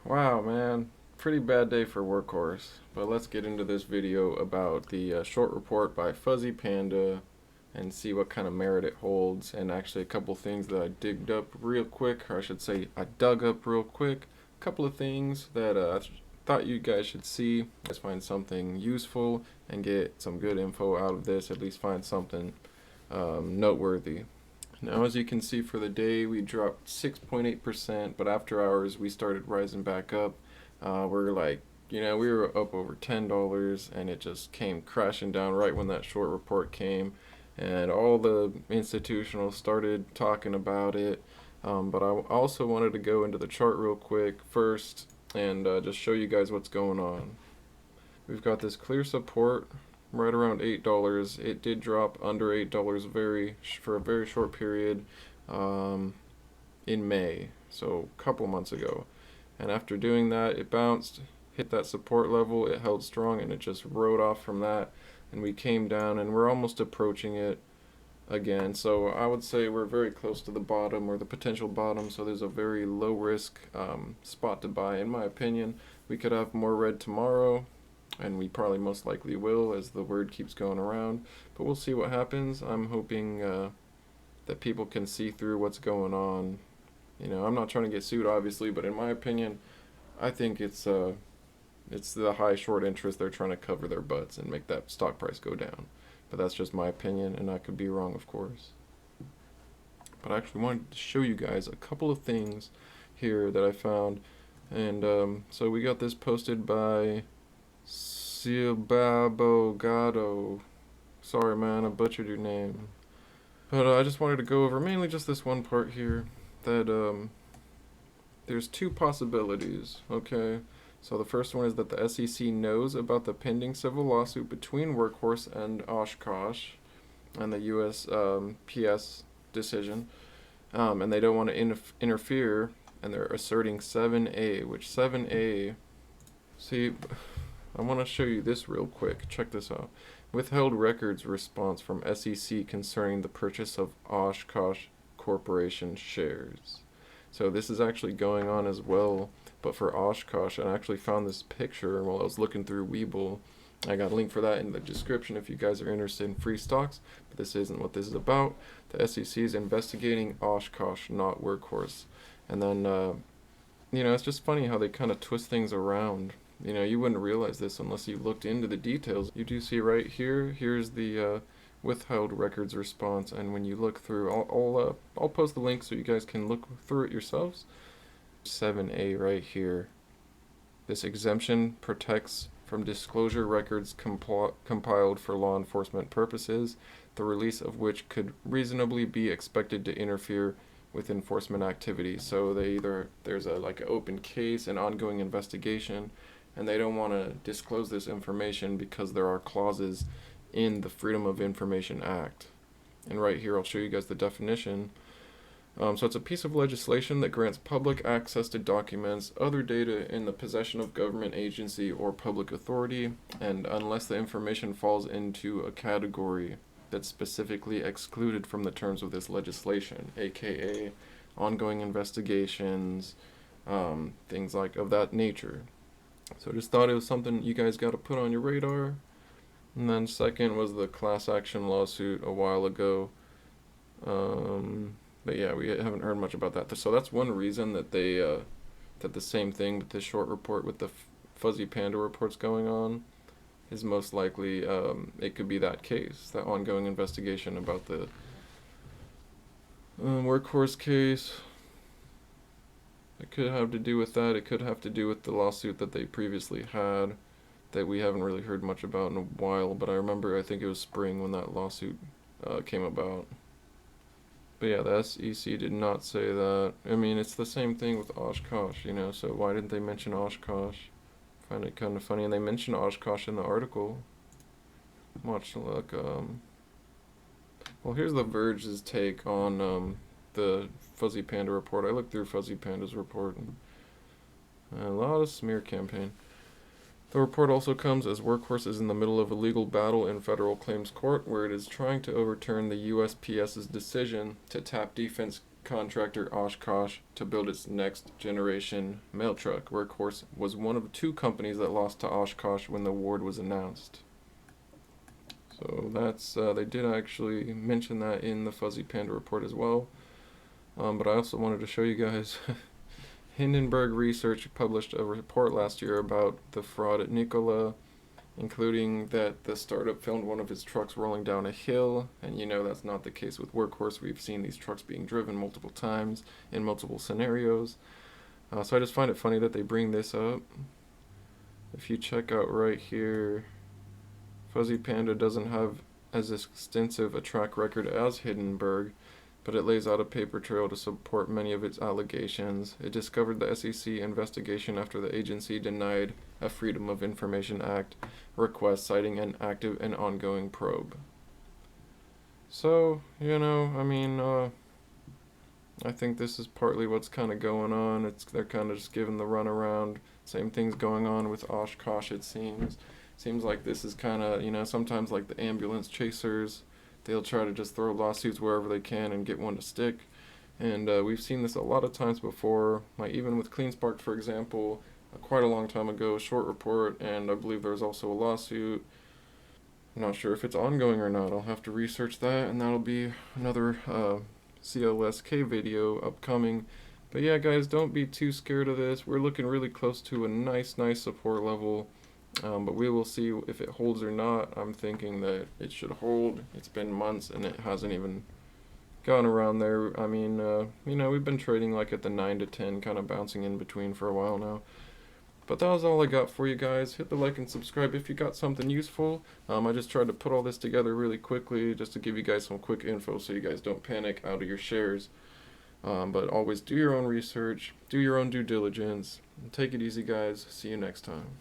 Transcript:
Wow, man. Pretty bad day for Workhorse. But let's get into this video about the short report by Fuzzy Panda and see what kind of merit it holds. And actually, a couple things that I digged up real quick, or I should say, I dug up real quick. A couple of things that I thought you guys should see. Let's find something useful and get some good info out of this, at least find something noteworthy. Now, as you can see, for the day we dropped 6.8%, but after hours we started rising back up. We're like, we were up over $10, and it just came crashing down right when that short report came, and all the institutionals started talking about it. But I also wanted to go into the chart real quick first and just show you guys what's going on. We've got this clear support right around $8. It did drop under $8 for a very short period in May, so a couple months ago. And after doing that, it bounced, hit that support level, it held strong, and it just rode off from that. And we came down, and we're almost approaching it again. So I would say we're very close to the bottom, or the potential bottom. So there's a very low risk spot to buy, in my opinion. We could have more red tomorrow, and we probably most likely will as the word keeps going around, but we'll see what happens. I'm hoping that people can see through what's going on. I'm not trying to get sued, obviously, but in my opinion, I think it's the high short interest. They're trying to cover their butts and make that stock price go down, but that's just my opinion, and I could be wrong, of course. But I actually wanted to show you guys a couple of things here that I found, and so we got this posted by Silbabogado. Sorry, man, I butchered your name. But I just wanted to go over mainly just this one part here, that there's two possibilities, okay? So the first one is that the SEC knows about the pending civil lawsuit between Workhorse and Oshkosh and the US PS decision, and they don't want to interfere, and they're asserting 7A, which 7A, see, I want to show you this real quick. Check this out. Withheld records response from SEC concerning the purchase of Oshkosh Corporation shares. So this is actually going on as well, but for Oshkosh. I actually found this picture while I was looking through Webull. I got a link for that in the description if you guys are interested in free stocks, but this isn't what this is about. The SEC is investigating Oshkosh, not Workhorse. And then, it's just funny how they kind of twist things around. You wouldn't realize this unless you looked into the details. You do see right here, here's the withheld records response, and when you look through, I'll post the link so you guys can look through it yourselves. 7A right here. This exemption protects from disclosure records compiled for law enforcement purposes, the release of which could reasonably be expected to interfere with enforcement activities. So there's an open case, an ongoing investigation, and they don't want to disclose this information because there are clauses in the Freedom of Information Act. And right here I'll show you guys the definition. So it's a piece of legislation that grants public access to documents, other data in the possession of government agency or public authority, and unless the information falls into a category that's specifically excluded from the terms of this legislation, aka ongoing investigations, things like of that nature. So I just thought it was something you guys got to put on your radar. And then second was the class action lawsuit a while ago. But yeah, we haven't heard much about that. So that's one reason that that the same thing with this short report with the Fuzzy Panda reports going on is most likely it could be that case, that ongoing investigation about the Workhorse case. It could have to do with that. It could have to do with the lawsuit that they previously had that we haven't really heard much about in a while, but I think it was spring when that lawsuit came about. But yeah, the SEC did not say that. I mean, it's the same thing with Oshkosh, so why didn't they mention Oshkosh? I find it kind of funny, and they mentioned Oshkosh in the article. Watch the look. Well, here's the Verge's take on the Fuzzy Panda report. I looked through Fuzzy Panda's report, and a lot of smear campaign. The report also comes as Workhorse is in the middle of a legal battle in federal claims court where it is trying to overturn the USPS's decision to tap defense contractor Oshkosh to build its next generation mail truck. Workhorse was one of 2 companies that lost to Oshkosh when the award was announced. So that's they did actually mention that in the Fuzzy Panda report as well. But I also wanted to show you guys Hindenburg Research published a report last year about the fraud at Nikola, including that the startup filmed one of his trucks rolling down a hill, and you know that's not the case with Workhorse. We've seen these trucks being driven multiple times in multiple scenarios. So I just find it funny that they bring this up. If you check out right here, Fuzzy Panda doesn't have as extensive a track record as Hindenburg, but it lays out a paper trail to support many of its allegations. It discovered the SEC investigation after the agency denied a Freedom of Information Act request, citing an active and ongoing probe. So, you know, I mean, I think this is partly what's kind of going on. They're kind of just giving the runaround. Same thing's going on with Oshkosh, it seems. Seems like this is kind of, you know, sometimes like the ambulance chasers, they'll try to just throw lawsuits wherever they can and get one to stick. And we've seen this a lot of times before, like even with CleanSpark, for example, quite a long time ago, a short report, and I believe there's also a lawsuit. I'm not sure if it's ongoing or not. I'll have to research that, and that'll be another CLSK video upcoming. But yeah, guys, don't be too scared of this. We're looking really close to a nice support level. But we will see if it holds or not. I'm thinking that it should hold. It's been months and it hasn't even gone around there. I mean, you know, we've been trading like at the 9 to 10, kind of bouncing in between for a while now. But that was all I got for you guys. Hit the like and subscribe if you got something useful. I just tried to put all this together really quickly just to give you guys some quick info so you guys don't panic out of your shares. But always do your own research, do your own due diligence. Take it easy, guys. See you next time.